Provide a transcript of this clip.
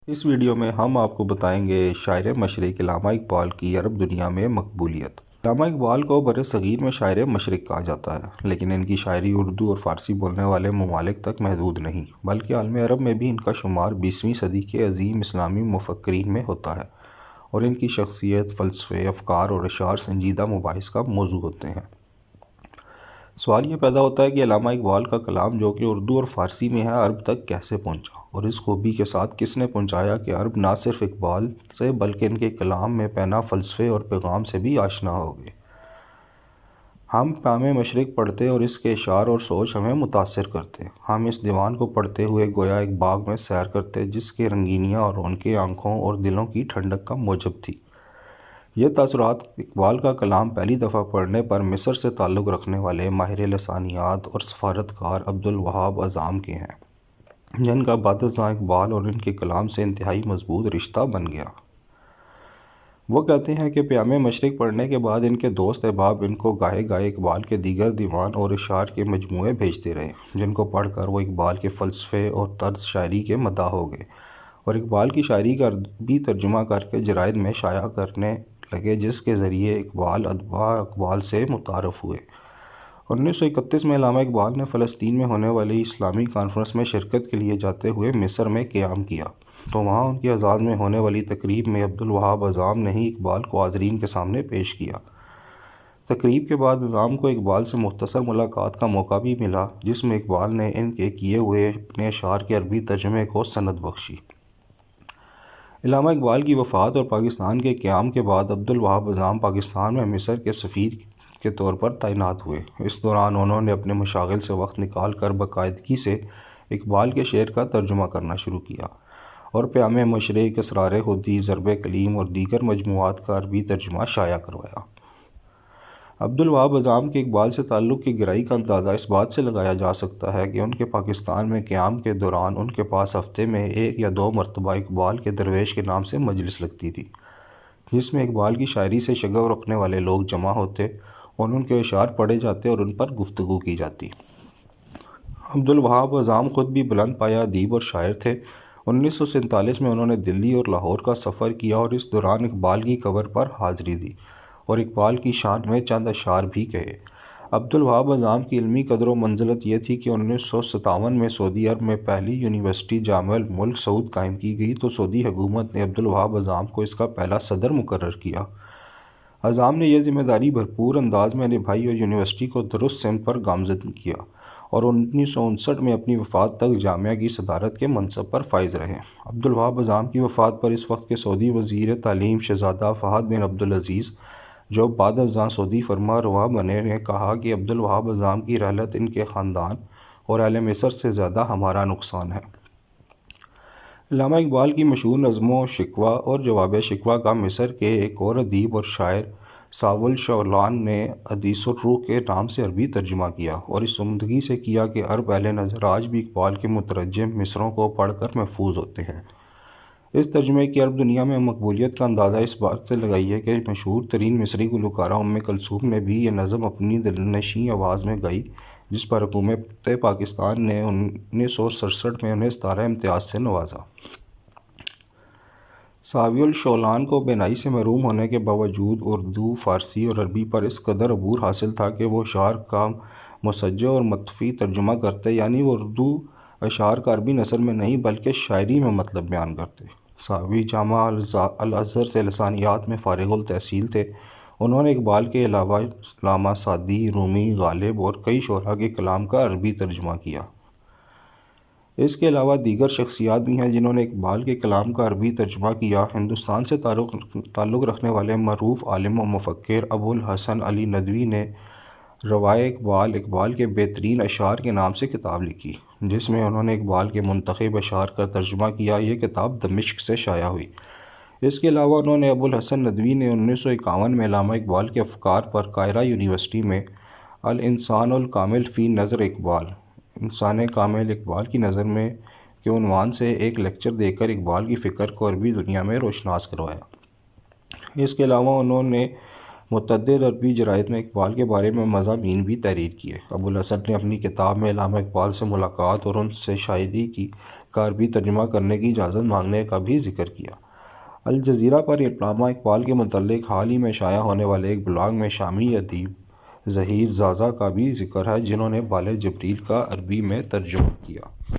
اس video میں ہم آپ کو بتائیں گے شاعر مشرق علامہ اقبال کی عرب دنیا میں مقبولیت۔ علامہ اقبال کو برصغیر میں شاعر مشرق کہا جاتا ہے، لیکن ان کی شاعری اردو اور فارسی بولنے والے ممالک تک محدود نہیں، بلکہ عالم عرب میں بھی ان کا شمار 20ویں صدی کے عظیم اسلامی مفکرین میں ہوتا ہے، اور ان کی شخصیت، فلسفے، افکار اور اشعار سنجیدہ مباحث کا موضوع ہوتے ہیں۔ سوال یہ پیدا ہوتا ہے کہ علامہ اقبال کا کلام جو کہ اردو اور فارسی میں ہے، عرب تک کیسے پہنچا، اور اس خوبی کے ساتھ کس نے پہنچایا کہ عرب نہ صرف اقبال سے بلکہ ان کے کلام میں پینا فلسفے اور پیغام سے بھی آشنا ہو گئے۔ ہم پیام مشرق پڑھتے اور اس کے اشعار اور سوچ ہمیں متاثر کرتے۔ ہم اس دیوان کو پڑھتے ہوئے گویا ایک باغ میں سیر کرتے جس کے رنگینیاں اور رونقیں آنکھوں اور دلوں کی ٹھنڈک کا موجب تھی۔ یہ تاثرات اقبال کا کلام پہلی دفعہ پڑھنے پر مصر سے تعلق رکھنے والے ماہر لسانیات اور سفارتکار عبدالوہاب عزام کے ہیں، جن کا بعد ازاں اقبال اور ان کے کلام سے انتہائی مضبوط رشتہ بن گیا۔ وہ کہتے ہیں کہ پیام مشرق پڑھنے کے بعد ان کے دوست احباب ان کو گاہے گاہے اقبال کے دیگر دیوان اور اشعار کے مجموعے بھیجتے رہے، جن کو پڑھ کر وہ اقبال کے فلسفے اور طرز شاعری کے مداح ہو گئے، اور اقبال کی شاعری کا عربی ترجمہ کر کے جرائد میں شائع کرنے لگے، جس کے ذریعے اقبال اتباع اقبال سے متعارف ہوئے۔ 1931 میں علامہ اقبال نے فلسطین میں ہونے والی اسلامی کانفرنس میں شرکت کے لیے جاتے ہوئے مصر میں قیام کیا، تو وہاں ان کی اعزاز میں ہونے والی تقریب میں عبدالوہاب عزام نے ہی اقبال کو حاضرین کے سامنے پیش کیا۔ تقریب کے بعد عزام کو اقبال سے مختصر ملاقات کا موقع بھی ملا، جس میں اقبال نے ان کے کیے ہوئے اپنے اشعار کے عربی ترجمے کو سند بخشی۔ علامہ اقبال کی وفات اور پاکستان کے قیام کے بعد عبدالوہاب عزام پاکستان میں مصر کے سفیر کے طور پر تعینات ہوئے۔ اس دوران انہوں نے اپنے مشاغل سے وقت نکال کر باقاعدگی سے اقبال کے شعر کا ترجمہ کرنا شروع کیا، اور پیام مشرق، اسرار خودی، ضرب کلیم اور دیگر مجموعات کا عربی ترجمہ شائع کروایا۔ عبدالوہاب عزام کے اقبال سے تعلق کی گہرائی کا اندازہ اس بات سے لگایا جا سکتا ہے کہ ان کے پاکستان میں قیام کے دوران ان کے پاس ہفتے میں 1 یا 2 مرتبہ اقبال کے درویش کے نام سے مجلس لگتی تھی، جس میں اقبال کی شاعری سے شغف رکھنے والے لوگ جمع ہوتے اور ان کے اشعار پڑھے جاتے اور ان پر گفتگو کی جاتی۔ عبدالوہاب عزام خود بھی بلند پایہ ادیب اور شاعر تھے۔ 1947 میں انہوں نے دلی اور لاہور کا سفر کیا اور اس دوران اقبال کی قبر پر حاضری دی اور اقبال کی شان میں چند اشعار بھی کہے۔ عبدالوہاب عزام کی علمی قدر و منزلت یہ تھی کہ 1957 میں سعودی عرب میں پہلی یونیورسٹی جامع الملک سعود قائم کی گئی، تو سعودی حکومت نے عبدالوہاب عزام کو اس کا پہلا صدر مقرر کیا۔ عزام نے یہ ذمہ داری بھرپور انداز میں نبھائی اور یونیورسٹی کو درست سمت پر گامزن کیا، اور 1959 میں اپنی وفات تک جامعہ کی صدارت کے منصب پر فائز رہے۔ عبدالوہاب عزام کی وفات پر اس وقت کے سعودی وزیر تعلیم شہزادہ فہد بن عبدالعزیز، جو بعد ازاں سعودی فرما روا بنے، نے کہا کہ عبدالوہاب عزام کی رحلت ان کے خاندان اور اہل مصر سے زیادہ ہمارا نقصان ہے۔ علامہ اقبال کی مشہور نظموں شکوہ اور جواب شکوہ کا مصر کے ایک اور ادیب اور شاعر ساول شعلان نے حدیث الروح کے نام سے عربی ترجمہ کیا، اور اس عمدگی سے کیا کہ عرب اہل نظر آج بھی اقبال کے مترجم مصروں کو پڑھ کر محفوظ ہوتے ہیں۔ اس ترجمے کی عرب دنیا میں مقبولیت کا اندازہ اس بات سے لگائیے کہ مشہور ترین مصری گلوکارہ کلثوم نے بھی یہ نظم اپنی دلنشین آواز میں گائی، جس پر حکومت پاکستان نے 1967 میں انہیں ستارہ امتیاز سے نوازا۔ ساویل شعلان کو بینائی سے محروم ہونے کے باوجود اردو، فارسی اور عربی پر اس قدر عبور حاصل تھا کہ وہ اشعار کا مسجع اور مطفی ترجمہ کرتے، یعنی وہ اردو اشعار کا عربی نثر میں نہیں بلکہ شاعری میں مطلب بیان کرتے۔ ساوی جامعہ الازہر سے لسانیات میں فارغ التحصیل تھے۔ انہوں نے اقبال کے علاوہ علامہ سعدی، رومی، غالب اور کئی شعراء کے کلام کا عربی ترجمہ کیا۔ اس کے علاوہ دیگر شخصیات بھی ہیں جنہوں نے اقبال کے کلام کا عربی ترجمہ کیا۔ ہندوستان سے تعلق رکھنے والے معروف عالم و مفکر ابوالحسن علی ندوی نے روائے اقبال، اقبال کے بہترین اشعار کے نام سے کتاب لکھی، جس میں انہوں نے اقبال کے منتخب اشعار کا ترجمہ کیا۔ یہ کتاب دمشق سے شائع ہوئی۔ اس کے علاوہ انہوں نے ابوالحسن ندوی نے 1951 میں علامہ اقبال کے افکار پر قاہرہ یونیورسٹی میں الانسان الکامل فی نظر اقبال، انسان کامل اقبال کی نظر میں کے عنوان سے ایک لیکچر دے کر اقبال کی فکر کو عربی دنیا میں روشناس کروایا۔ اس کے علاوہ انہوں نے متعدد عربی جرائد میں اقبال کے بارے میں مضامین بھی تحریر کیے۔ ابوالحسن نے اپنی کتاب میں علامہ اقبال سے ملاقات اور ان سے شاعری کا عربی ترجمہ کرنے کی اجازت مانگنے کا بھی ذکر کیا۔ الجزیرہ پر علامہ اقبال کے متعلق حال ہی میں شائع ہونے والے ایک بلاگ میں شامی ادیب ظہیر زازا کا بھی ذکر ہے، جنہوں نے بال جبریل کا عربی میں ترجمہ کیا۔